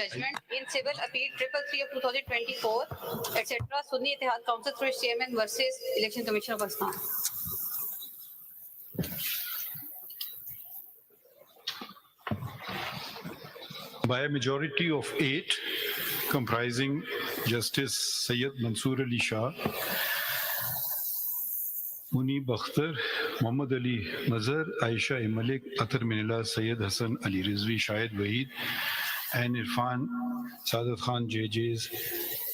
judgment in civil appeal 333 of 2024, etc. Sunni Ittehad Council through its chairman versus Election Commission of Pakistan. By a majority of 8, comprising Justice Sayyid Mansoor Ali Shah, Muni Bakhtar, Muhammad Ali Mazhar, Aisha Malik, Athar Minillah, Sayyid Hassan Ali Rizvi, Shahid Waheed, and Irfan Sadat Khan JJs,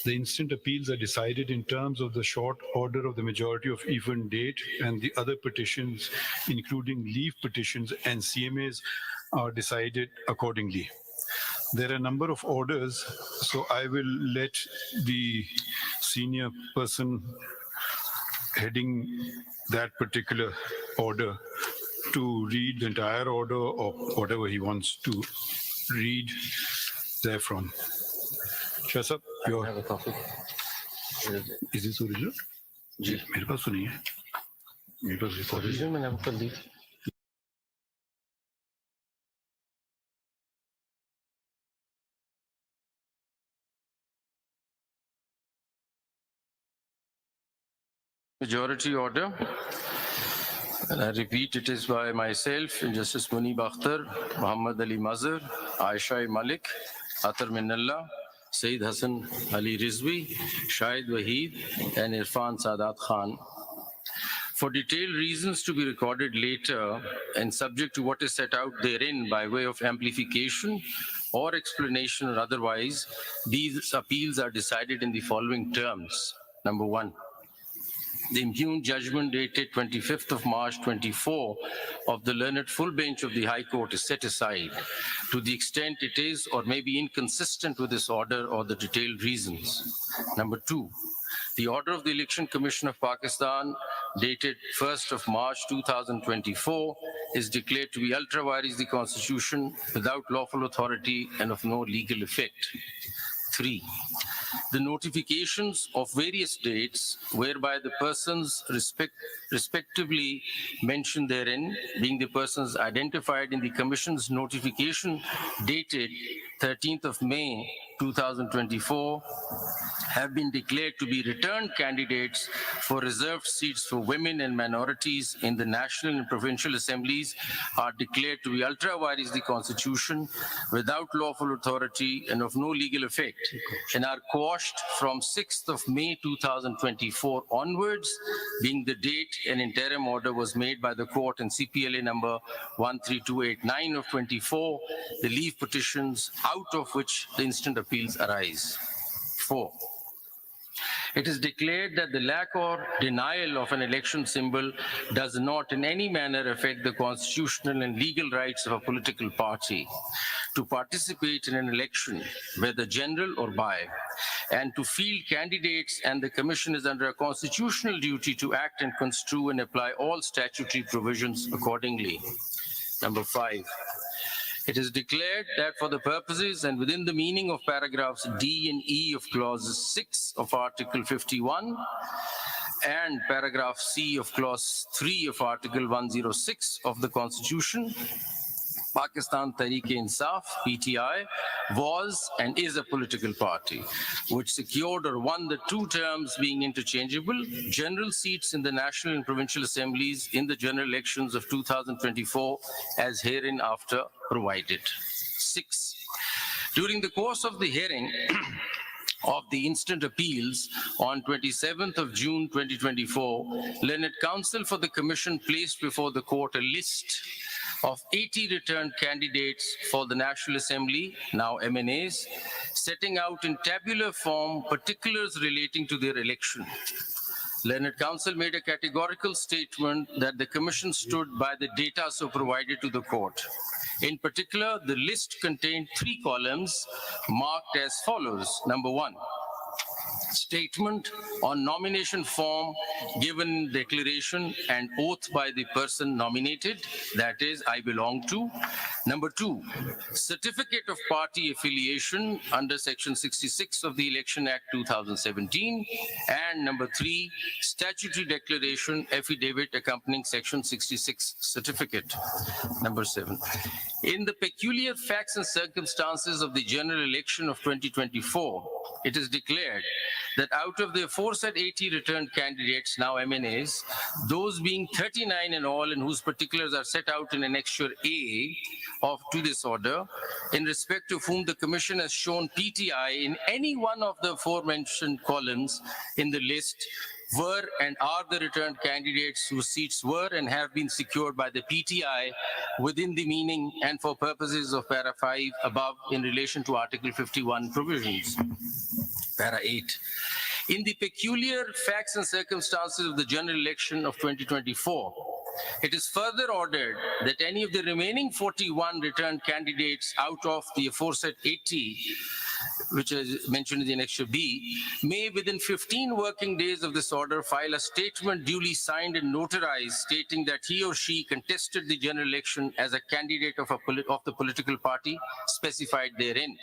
the instant appeals are decided in terms of the short order of the majority of even date, and the other petitions, including leave petitions and CMAs, are decided accordingly. There are a number of orders, so I will let the senior person heading that particular order to read the entire order or whatever he wants to read therefrom. Shah Sahab, I have a copy. Is this original? जी, मेरे पास तो नहीं है. मेरे पास record Original मैंने आपको कर दी. Majority order, and I repeat, it is by myself, Justice Muni Bakhtar, Muhammad Ali Mazhar, Aisha Malik, Athar Minallah, Sayyid Hassan Ali Rizvi, Shahid Waheed, and Irfan Sadat Khan. For detailed reasons to be recorded later and subject to what is set out therein by way of amplification or explanation or otherwise, these appeals are decided in the following terms. Number 1. The impugned judgment dated 25th of March 24 of the learned full bench of the High Court is set aside to the extent it is or may be inconsistent with this order or the detailed reasons. Number 2, the order of the Election Commission of Pakistan dated 1st of March 2024 is declared to be ultra vires the Constitution without lawful authority and of no legal effect. 3. The notifications of various dates whereby the persons respectively mentioned therein, being the persons identified in the Commission's notification dated 13th of May 2024, have been declared to be returned candidates for reserved seats for women and minorities in the National and Provincial Assemblies, are declared to be ultra vires the Constitution without lawful authority and of no legal effect, and are quashed from 6th of May 2024 onwards, being the date an interim order was made by the court in CPLA number 13289 of 24, the leave petitions out of which the instant appeals arise. 4. It is declared that the lack or denial of an election symbol does not in any manner affect the constitutional and legal rights of a political party to participate in an election, whether general or by, and to field candidates, and the Commission is under a constitutional duty to act and construe and apply all statutory provisions accordingly. Number 5. It is declared that for the purposes and within the meaning of paragraphs D and E of clause 6 of Article 51 and paragraph C of clause 3 of Article 106 of the Constitution, Pakistan Tehreek-e-Insaf, PTI, was and is a political party which secured or won the two terms being interchangeable general seats in the National and Provincial Assemblies in the general elections of 2024 as hereinafter provided. 6. During the course of the hearing of the instant appeals on 27th of June 2024, Learned Counsel for the Commission placed before the court a list of 80 returned candidates for the National Assembly, now MNAs, setting out in tabular form particulars relating to their election. Learned Counsel made a categorical statement that the Commission stood by the data so provided to the court. In particular, the list contained 3 columns marked as follows. Number 1, statement on nomination form given in declaration and oath by the person nominated, that is, I belong to. Number 2, certificate of party affiliation under Section 66 of the Election Act 2017. And number 3, statutory declaration affidavit accompanying Section 66 certificate. Number 7, in the peculiar facts and circumstances of the general election of 2024, it is declared that out of the aforesaid 80 returned candidates, now MNAs, those being 39 in all and whose particulars are set out in Annexure A to this order, in respect of whom the Commission has shown PTI in any one of the aforementioned columns in the list, were and are the returned candidates whose seats were and have been secured by the PTI within the meaning and for purposes of Para 5 above in relation to Article 51 provisions. Para 8. In the peculiar facts and circumstances of the general election of 2024, it is further ordered that any of the remaining 41 returned candidates out of the aforesaid 80, which is mentioned in the Annexure B, may within 15 working days of this order file a statement duly signed and notarized stating that he or she contested the general election as a candidate of the political party specified therein.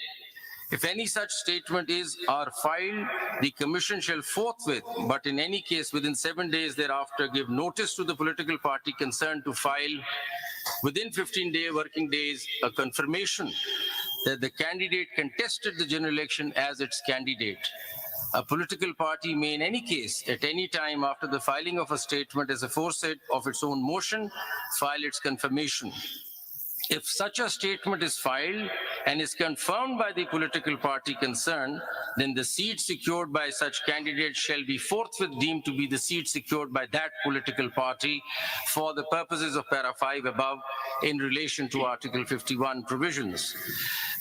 If any such statement is or filed, the Commission shall forthwith, but in any case within 7 days thereafter, give notice to the political party concerned to file within 15 working days a confirmation that the candidate contested the general election as its candidate. A political party may in any case, at any time after the filing of a statement as aforesaid of its own motion, file its confirmation. If such a statement is filed and is confirmed by the political party concerned, then the seat secured by such candidate shall be forthwith deemed to be the seat secured by that political party for the purposes of Para 5 above in relation to Article 51 provisions.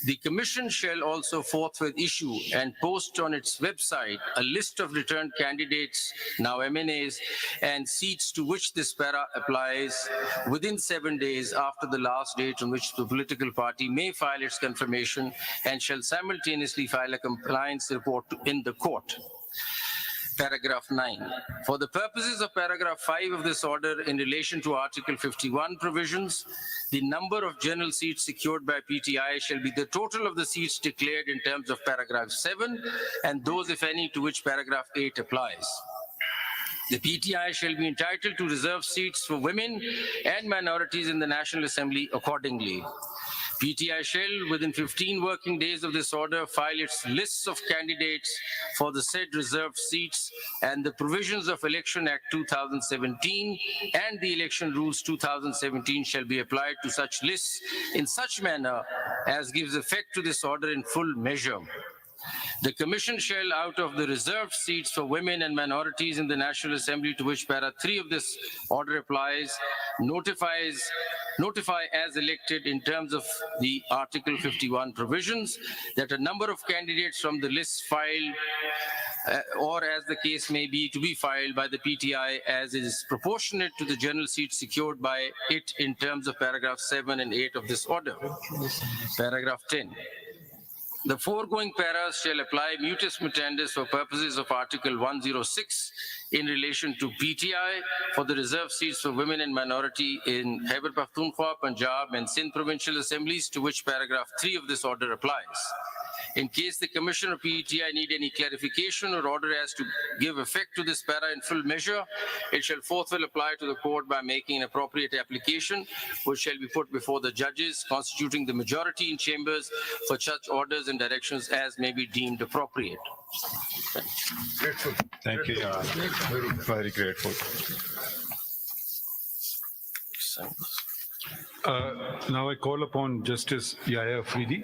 The Commission shall also forthwith issue and post on its website a list of returned candidates, now MNAs, and seats to which this para applies within 7 days after the last date on which the political party may file its confirmation and shall simultaneously file a compliance report in the court. Paragraph 9. For the purposes of paragraph 5 of this order in relation to Article 51 provisions, the number of general seats secured by PTI shall be the total of the seats declared in terms of paragraph 7 and those, if any, to which paragraph 8 applies. The PTI shall be entitled to reserve seats for women and minorities in the National Assembly accordingly. PTI shall, within 15 working days of this order, file its lists of candidates for the said reserved seats, and the provisions of Election Act 2017 and the Election Rules 2017 shall be applied to such lists in such manner as gives effect to this order in full measure. The Commission shall, out of the reserved seats for women and minorities in the National Assembly to which Para 3 of this order applies, notify as elected in terms of the Article 51 provisions that a number of candidates from the list filed or as the case may be to be filed by the PTI as is proportionate to the general seats secured by it in terms of paragraph 7 and 8 of this order. Paragraph 10. The foregoing paras shall apply mutus mutandis for purposes of Article 106 in relation to PTI for the reserved seats for women and minority in Khyber Pakhtunkhwa, Punjab and Sindh provincial assemblies to which paragraph 3 of this order applies. In case the Commission or PTI need any clarification or order as to give effect to this para in full measure, it shall forthwith apply to the court by making an appropriate application, which shall be put before the judges constituting the majority in chambers for such orders and directions as may be deemed appropriate. Grateful. Thank you. Very grateful. Now I call upon Justice Yahya Afridi,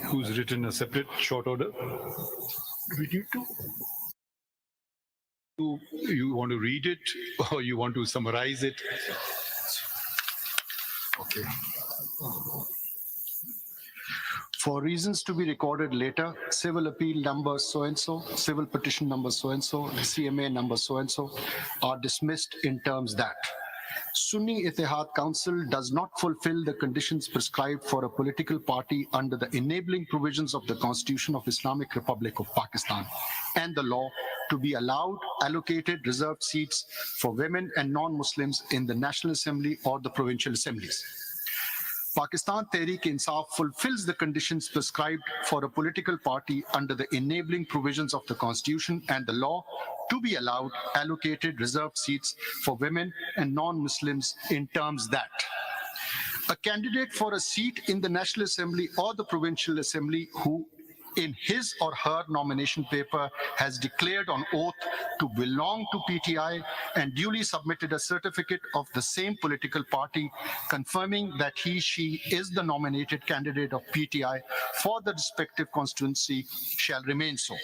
who's written a separate short order. We need to. You want to read it or you want to summarize it? Okay. For reasons to be recorded later, civil appeal number so-and-so, civil petition number so-and-so, CMA number so-and-so are dismissed in terms that Sunni Ittehad Council does not fulfill the conditions prescribed for a political party under the enabling provisions of the Constitution of Islamic Republic of Pakistan and the law to be allowed allocated reserved seats for women and non-Muslims in the National Assembly or the provincial assemblies. Pakistan Tehreek-e-Insaf fulfills the conditions prescribed for a political party under the enabling provisions of the Constitution and the law to be allowed allocated reserved seats for women and non-Muslims in terms that a candidate for a seat in the National Assembly or the Provincial Assembly who in his or her nomination paper has declared on oath to belong to PTI and duly submitted a certificate of the same political party confirming that she is the nominated candidate of PTI for the respective constituency shall remain so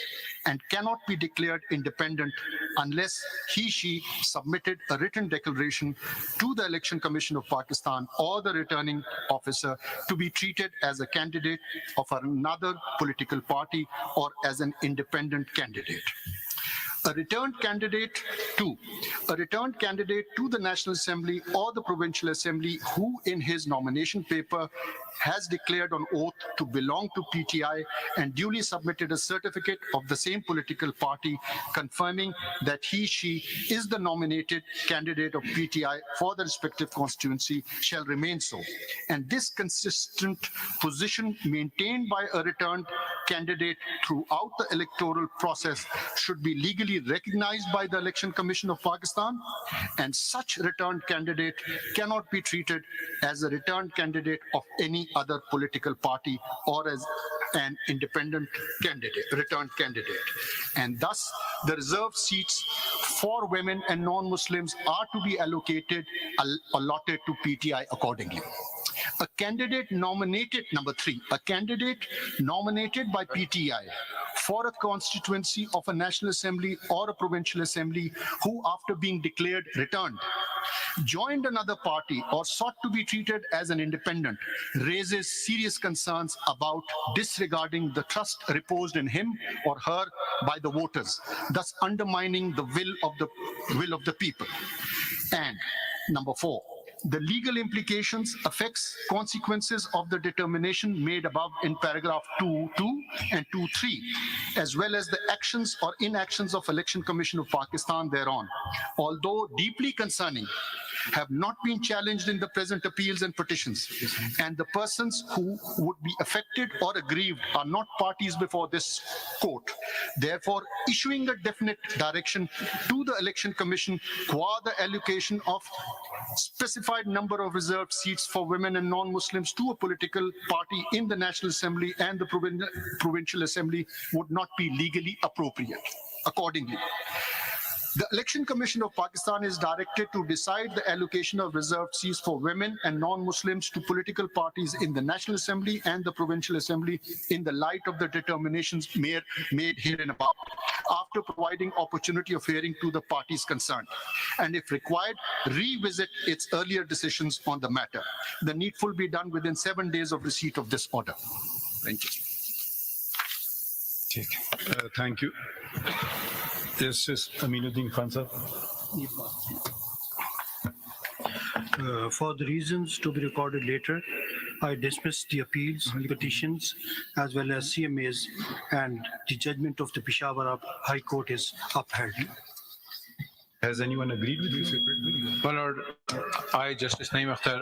and cannot be declared independent unless she submitted a written declaration to the Election Commission of Pakistan or the returning officer to be treated as a candidate of another political party or as an independent candidate. A returned candidate to the National Assembly or the Provincial Assembly who in his nomination paper has declared on oath to belong to PTI and duly submitted a certificate of the same political party confirming that she is the nominated candidate of PTI for the respective constituency shall remain so. And this consistent position maintained by a returned candidate throughout the electoral process should be legally recognized by the Election Commission of Pakistan, and such returned candidate cannot be treated as a returned candidate of any other political party or as an independent returned candidate. And thus, the reserved seats for women and non-Muslims are to be allotted to PTI accordingly. A candidate nominated by PTI for a constituency of a National Assembly or a Provincial Assembly who, after being declared returned, joined another party or sought to be treated as an independent, raises serious concerns about disregarding the trust reposed in him or her by the voters, thus undermining the will of the people. And number 4, the legal implications, effects, consequences of the determination made above in paragraph 2.2 and 2.3, as well as the actions or inactions of Election Commission of Pakistan thereon, although deeply concerning, have not been challenged in the present appeals and petitions, and the persons who would be affected or aggrieved are not parties before this court. Therefore, issuing a definite direction to the Election Commission qua the allocation of specified number of reserved seats for women and non-Muslims to a political party in the National Assembly and the Provincial Assembly would not be legally appropriate. Accordingly, the Election Commission of Pakistan is directed to decide the allocation of reserved seats for women and non-Muslims to political parties in the National Assembly and the Provincial Assembly in the light of the determinations made herein above, after providing opportunity of hearing to the parties concerned, and if required, revisit its earlier decisions on the matter. The needful be done within 7 days of receipt of this order. Thank you. Thank you. Justice Aminuddin Khan sir. For the reasons to be recorded later, I dismiss the appeals, petitions, as well as CMAs, and the judgment of the Peshawar High Court is upheld. Has anyone agreed with you? My Lord, I, Justice Naeem Akhtar,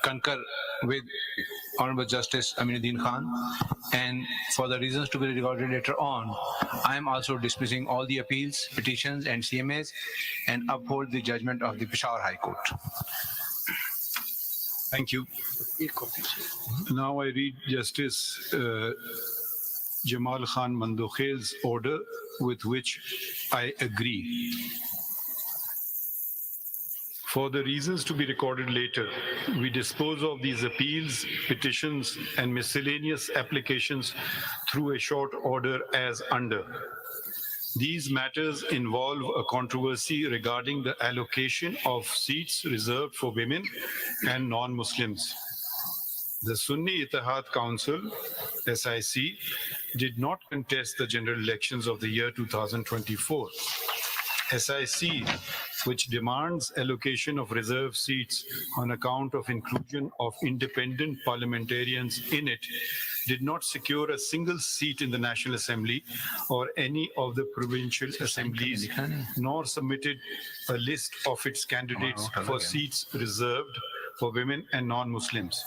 concur with Honorable Justice Aminuddin Khan, and for the reasons to be recorded later on, I am also dismissing all the appeals, petitions, and CMAs, and uphold the judgment of the Peshawar High Court. Thank you. Now I read Justice Jamal Khan Mandokhe's order, with which I agree. For the reasons to be recorded later, we dispose of these appeals, petitions, and miscellaneous applications through a short order as under. These matters involve a controversy regarding the allocation of seats reserved for women and non-Muslims. The Sunni Ittehad Council, SIC, did not contest the general elections of the year 2024. SIC, which demands allocation of reserved seats on account of inclusion of independent parliamentarians in it, did not secure a single seat in the National Assembly or any of the provincial assemblies, nor submitted a list of its candidates for seats reserved for women and non-Muslims.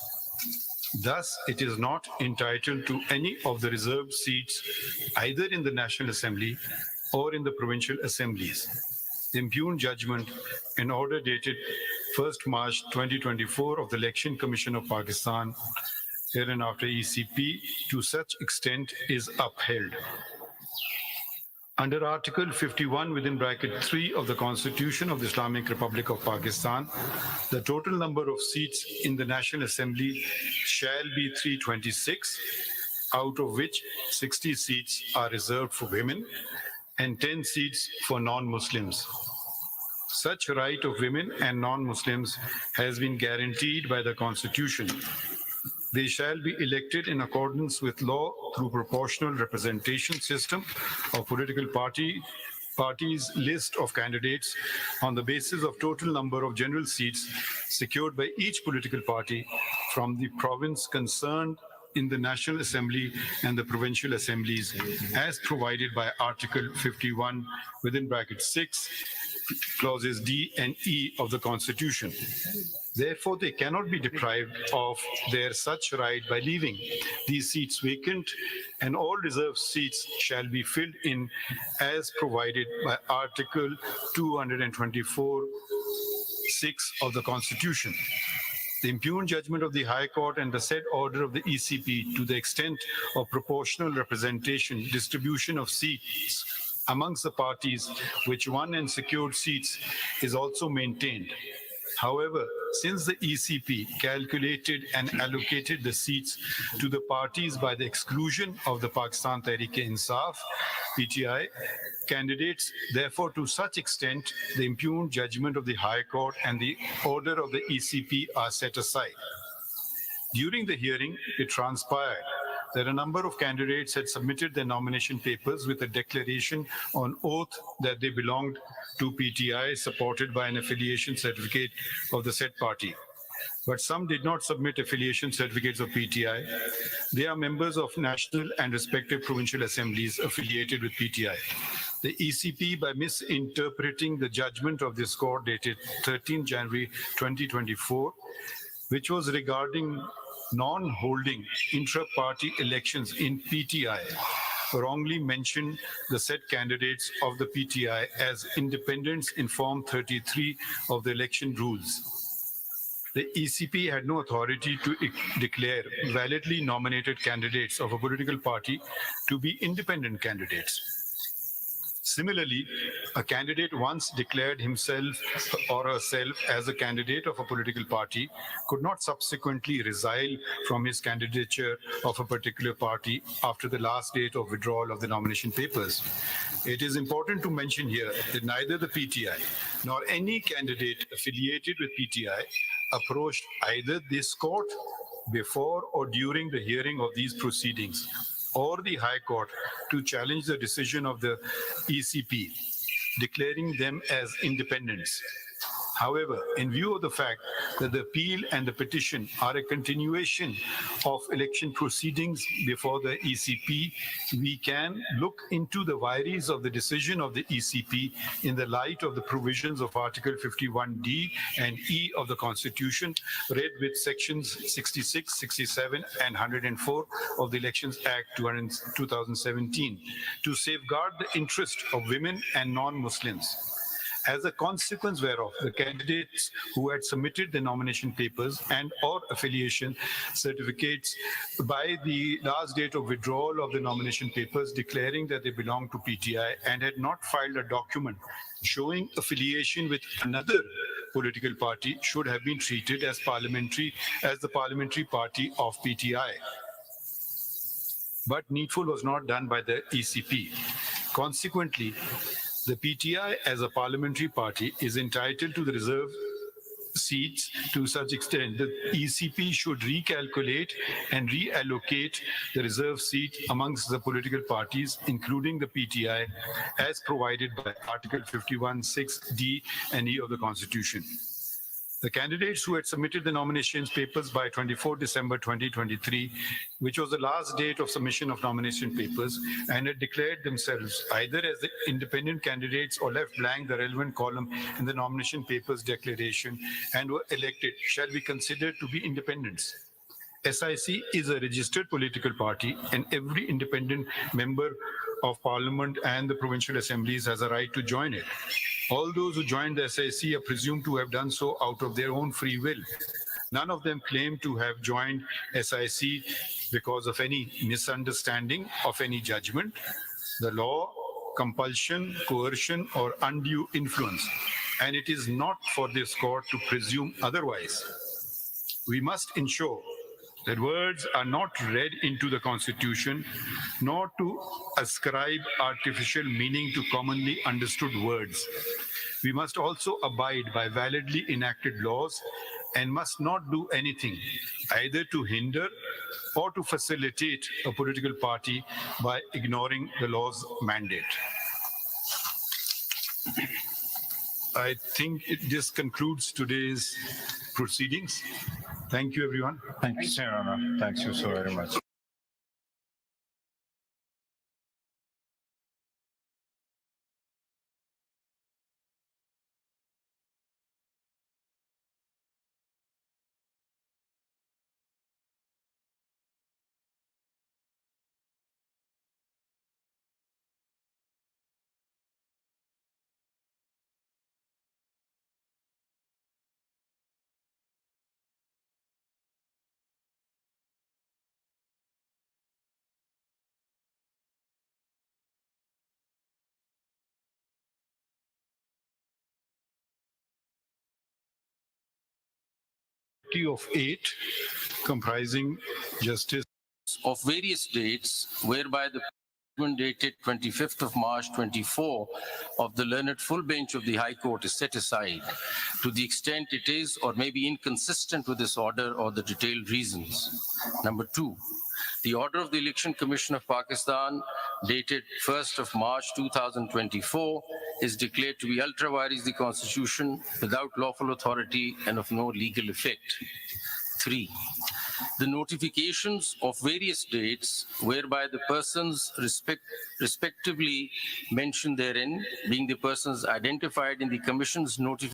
Thus, it is not entitled to any of the reserved seats either in the National Assembly or in the provincial assemblies. The impugned judgment in order dated 1st March 2024 of the Election Commission of Pakistan, hereinafter ECP, to such extent is upheld. Under Article 51 within bracket 3 of the Constitution of the Islamic Republic of Pakistan, the total number of seats in the National Assembly shall be 326, out of which 60 seats are reserved for women and 10 seats for non-Muslims. Such right of women and non-Muslims has been guaranteed by the Constitution. They shall be elected in accordance with law through proportional representation system of political parties list of candidates on the basis of total number of general seats secured by each political party from the province concerned in the National Assembly and the provincial assemblies as provided by Article 51 within bracket 6 clauses D and E of the Constitution. Therefore, they cannot be deprived of their such right by leaving these seats vacant, and all reserved seats shall be filled in as provided by Article 224(6) of the Constitution. The impugned judgment of the High Court and the said order of the ECP to the extent of proportional representation, distribution of seats amongst the parties which won and secured seats is also maintained. However, since the ECP calculated and allocated the seats to the parties by the exclusion of the Pakistan Tehreek-e-Insaf, PTI, candidates, therefore, to such extent, the impugned judgment of the High Court and the order of the ECP are set aside. During the hearing, it transpired that a number of candidates had submitted their nomination papers with a declaration on oath that they belonged to PTI, supported by an affiliation certificate of the said party. But some did not submit affiliation certificates of PTI. They are members of national and respective provincial assemblies affiliated with PTI. The ECP, by misinterpreting the judgment of this court dated 13 January 2024, which was regarding non-holding intra-party elections in PTI, wrongly mentioned the said candidates of the PTI as independents in Form 33 of the election rules. The ECP had no authority to declare validly nominated candidates of a political party to be independent candidates. Similarly, a candidate once declared himself or herself as a candidate of a political party could not subsequently resile from his candidature of a particular party after the last date of withdrawal of the nomination papers. It is important to mention here that neither the PTI nor any candidate affiliated with PTI approached either this court before or during the hearing of these proceedings, or the High Court to challenge the decision of the ECP, declaring them as independents. However, in view of the fact that the appeal and the petition are a continuation of election proceedings before the ECP, we can look into the vires of the decision of the ECP in the light of the provisions of Article 51D and E of the Constitution, read with sections 66, 67, and 104 of the Elections Act 2017, to safeguard the interest of women and non-Muslims. As a consequence whereof, the candidates who had submitted the nomination papers and or affiliation certificates by the last date of withdrawal of the nomination papers declaring that they belong to PTI and had not filed a document showing affiliation with another political party should have been treated as the parliamentary party of PTI. But needful was not done by the ECP. Consequently, the PTI as a parliamentary party is entitled to the reserved seats to such extent that ECP should recalculate and reallocate the reserve seat amongst the political parties, including the PTI, as provided by Article 51(6)(d) and E of the Constitution. The candidates who had submitted the nominations papers by 24 December 2023, which was the last date of submission of nomination papers, and had declared themselves either as the independent candidates or left blank the relevant column in the nomination papers declaration and were elected, shall be considered to be independents. SIC is a registered political party, and every independent member of parliament and the provincial assemblies has a right to join it. All those who joined the SIC are presumed to have done so out of their own free will. None of them claim to have joined SIC because of any misunderstanding of any judgment, the law, compulsion, coercion, or undue influence. And it is not for this court to presume otherwise. We must ensure that words are not read into the Constitution, nor to ascribe artificial meaning to commonly understood words. We must also abide by validly enacted laws and must not do anything either to hinder or to facilitate a political party by ignoring the law's mandate. I think this concludes today's proceedings. Thank you, everyone. Thank you, Sir Honor. Thank you so very much. Of 8, comprising Justice Of various dates, whereby the judgment dated 25th of March 24 of the learned full bench of the High Court is set aside to the extent it is or may be inconsistent with this order or the detailed reasons. Number 2, the order of the Election Commission of Pakistan dated 1st of March 2024 is declared to be ultra vires the Constitution, without lawful authority and of no legal effect. 3, the notifications of various dates whereby the persons respectively mentioned therein, being the persons identified in the Commission's notification